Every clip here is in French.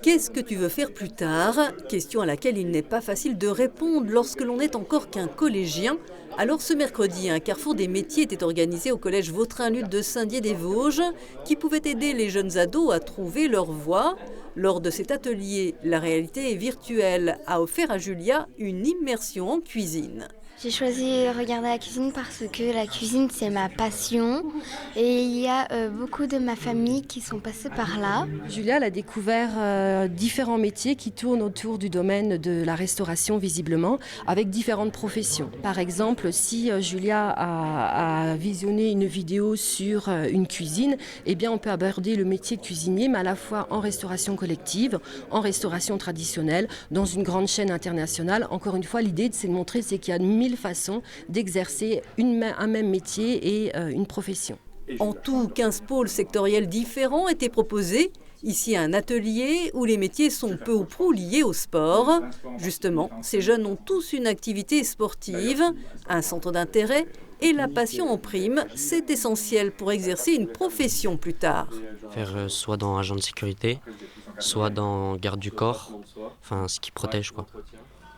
Qu'est-ce que tu veux faire plus tard? Question à laquelle il n'est pas facile de répondre lorsque l'on n'est encore qu'un collégien. Alors ce mercredi, un carrefour des métiers était organisé au collège Vautrin-Lutte de Saint-Dié-des-Vosges qui pouvait aider les jeunes ados à trouver leur voie. Lors de cet atelier, la réalité virtuelle a offert à Julia une immersion en cuisine. J'ai choisi de regarder la cuisine parce que la cuisine, c'est ma passion. Et il y a beaucoup de ma famille qui sont passés par là. Julia elle a découvert différents métiers qui tournent autour du domaine de la restauration visiblement, avec différentes professions. Par exemple, si Julia a visionné une vidéo sur une cuisine, eh bien on peut aborder le métier de cuisinier, mais à la fois en restauration collective, en restauration traditionnelle, dans une grande chaîne internationale. Encore une fois, l'idée, c'est de montrer qu'il y a 1000 façons d'exercer un même métier et une profession. En tout, 15 pôles sectoriels différents étaient proposés. Ici, un atelier où les métiers sont peu ou prou liés au sport. Justement, ces jeunes ont tous une activité sportive, un centre d'intérêt et la passion en prime. C'est essentiel pour exercer une profession plus tard. Faire soit dans agent de sécurité, soit dans garde du corps, enfin ce qui protège quoi.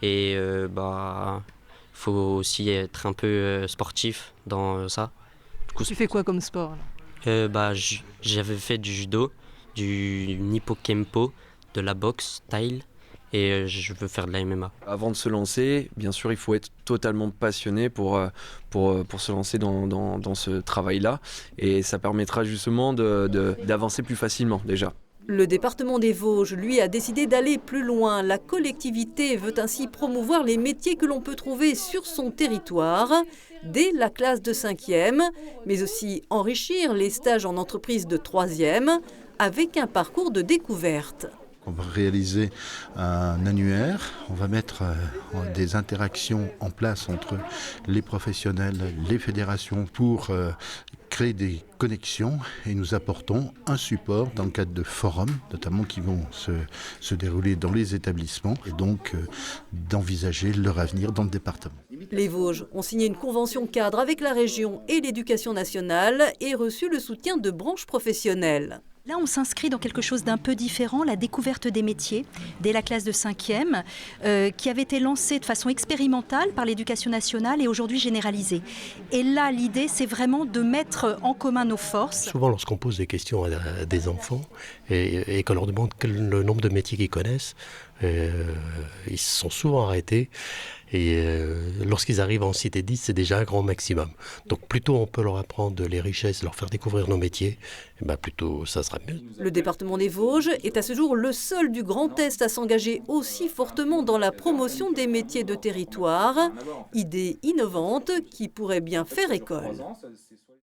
Et faut aussi être un peu sportif dans ça. Du coup, tu fais quoi comme sport là j'avais fait du judo, du Nippo Kempo, de la boxe style et je veux faire de la MMA. Avant de se lancer, bien sûr, il faut être totalement passionné pour se lancer dans ce travail-là et ça permettra justement d'avancer plus facilement déjà. Le département des Vosges, lui, a décidé d'aller plus loin. La collectivité veut ainsi promouvoir les métiers que l'on peut trouver sur son territoire dès la classe de 5e, mais aussi enrichir les stages en entreprise de 3e avec un parcours de découverte. On va réaliser un annuaire, on va mettre des interactions en place entre les professionnels, les fédérations pour créer des connexions et nous apportons un support dans le cadre de forums, notamment qui vont se dérouler dans les établissements et donc d'envisager leur avenir dans le département. Les Vosges ont signé une convention cadre avec la région et l'éducation nationale et reçu le soutien de branches professionnelles. Là, on s'inscrit dans quelque chose d'un peu différent, la découverte des métiers, dès la classe de 5e, qui avait été lancée de façon expérimentale par l'éducation nationale et aujourd'hui généralisée. Et là, l'idée, c'est vraiment de mettre en commun nos forces. Souvent, lorsqu'on pose des questions à des enfants et qu'on leur demande le nombre de métiers qu'ils connaissent, ils se sont souvent arrêtés. Et lorsqu'ils arrivent à en citer 10, c'est déjà un grand maximum. Donc plus tôt on peut leur apprendre les richesses, leur faire découvrir nos métiers, plus tôt ça sera mieux. Le département des Vosges est à ce jour le seul du Grand Est à s'engager aussi fortement dans la promotion des métiers de territoire. Idée innovante qui pourrait bien faire école.